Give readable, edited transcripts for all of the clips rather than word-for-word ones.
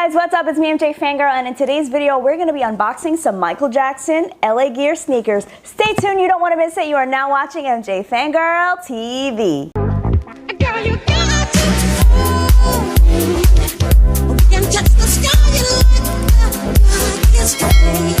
guys, what's up? It's me, MJ Fangirl, and in today's video, we're going to be unboxing some Michael Jackson LA Gear sneakers. Stay tuned, you don't want to miss it. You are now watching MJ Fangirl TV. Girl, you got to know. We can touch the sky like yesterday.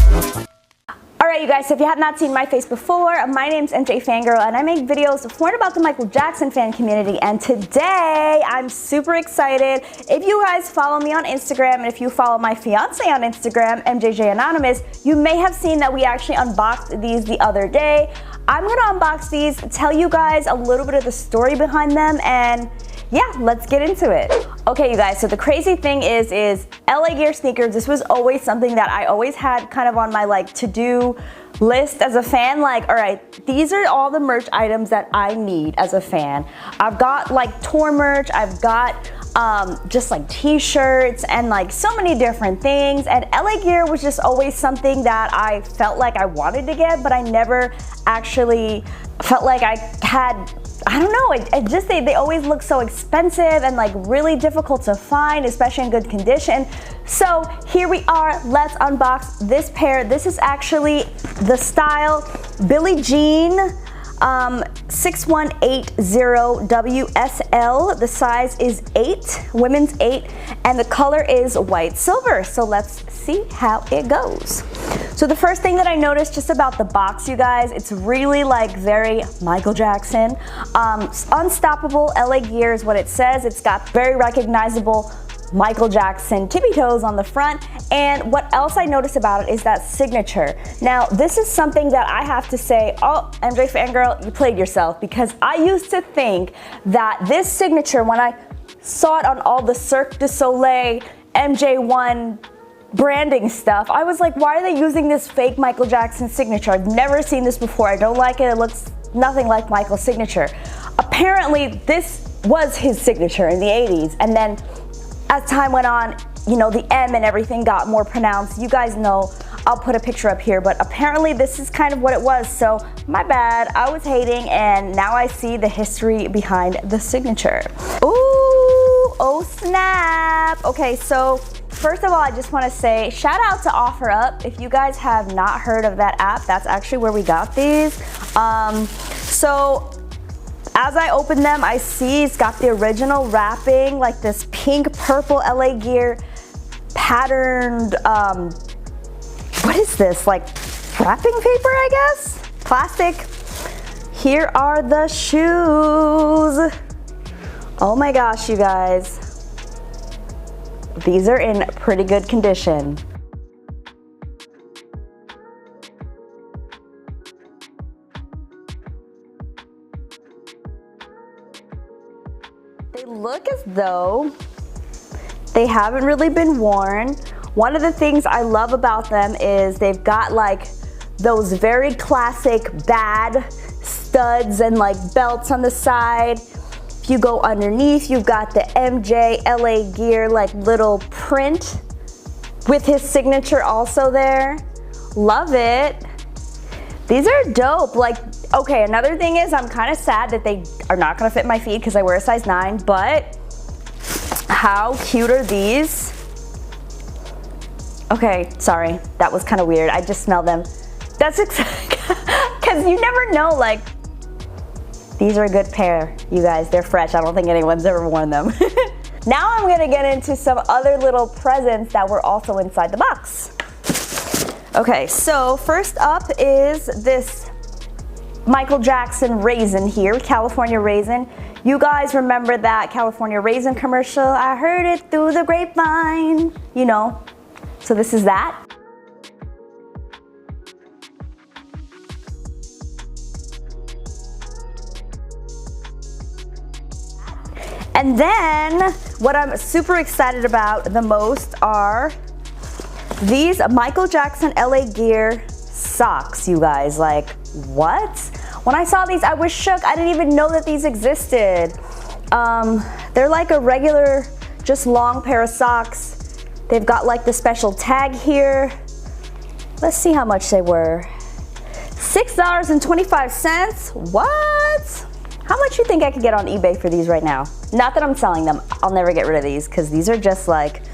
Alright you guys, so if you have not seen my face before, my name's MJ Fangirl and I make videos more about the Michael Jackson fan community, and today I'm super excited. If you guys follow me on Instagram and if you follow my fiance on Instagram, MJJ Anonymous, you may have seen that we actually unboxed these the other day. I'm gonna unbox these, tell you guys a little bit of the story behind them, and yeah, let's get into it. Okay you guys, so the crazy thing is LA Gear sneakers, this was always something that I always had kind of on my like to-do list as a fan. Like, all right, these are all the merch items that I need as a fan. I've got like tour merch, I've got just like t-shirts and like so many different things, and LA Gear was just always something that I felt like I wanted to get, but I never actually felt like I had, I don't know, they always look so expensive and like really difficult to find, especially in good condition. So here we are, let's unbox this pair. This is actually the style Billie Jean 6180 WSL. The size is 8, women's 8, and the color is white silver. So let's see how it goes. So the first thing that I noticed just about the box, you guys, it's really like very Michael Jackson. Unstoppable LA Gear is what it says. It's got very recognizable Michael Jackson tippy toes on the front. And what else I noticed about it is that signature. Now this is something that I have to say, oh, MJ Fangirl, you played yourself, because I used to think that this signature, when I saw it on all the Cirque du Soleil MJ1 branding stuff, I was like, why are they using this fake Michael Jackson signature? I've never seen this before. I don't like it. It looks nothing like Michael's signature. Apparently this was his signature in the 80s, and then as time went on, you know, the M and everything got more pronounced. You guys know, I'll put a picture up here, but apparently this is kind of what it was. So my bad, I was hating, and now I see the history behind the signature. Ooh, oh snap. Okay, so first of all, I just want to say shout out to OfferUp. If you guys have not heard of that app, that's actually where we got these. So as I open them, I see it's got the original wrapping, like this pink purple LA Gear patterned, what is this, like wrapping paper, I guess? Plastic. Here are the shoes. Oh my gosh, you guys. These are in pretty good condition. They look as though they haven't really been worn. One of the things I love about them is they've got like those very classic bad studs and like belts on the side. If you go underneath, you've got the MJ LA Gear like little print with his signature also there. Love it. These are dope. Like, okay, another thing is I'm kind of sad that they are not gonna fit my feet because I wear a size 9, but how cute are these? Okay, sorry, that was kind of weird. I just smelled them. That's because you never know, like, these are a good pair, you guys. They're fresh. I don't think anyone's ever worn them. Now I'm gonna get into some other little presents that were also inside the box. Okay, so first up is this Michael Jackson raisin here, California raisin. You guys remember that California raisin commercial? I heard it through the grapevine, you know. So this is that. And then what I'm super excited about the most are these Michael Jackson LA Gear socks, you guys. Like, what? When I saw these, I was shook. I didn't even know that these existed. They're like a regular, just long pair of socks. They've got like the special tag here. Let's see how much they were. $6.25. What? How much you think I could get on eBay for these right now? Not that I'm selling them. I'll never get rid of these because these are just like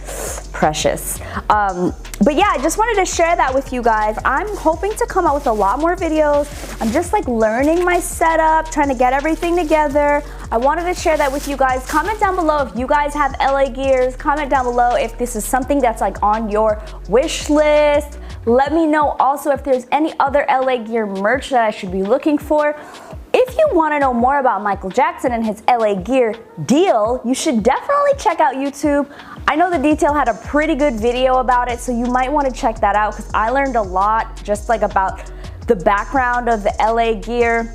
precious. But yeah, I just wanted to share that with you guys. I'm hoping to come out with a lot more videos. I'm just like learning my setup, trying to get everything together. I wanted to share that with you guys. Comment down below if you guys have LA gears. Comment down below if this is something that's like on your wish list. Let me know also if there's any other LA gear merch that I should be looking for. If you want to know more about Michael Jackson and his LA gear deal, you should definitely check out YouTube. I know The Detail had a pretty good video about it, so you might want to check that out because I learned a lot just like about the background of the LA gear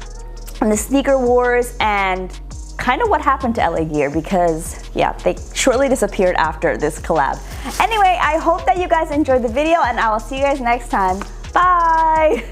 and the sneaker wars and kind of what happened to LA gear because yeah, they shortly disappeared after this collab. Anyway, I hope that you guys enjoyed the video and I will see you guys next time. Bye!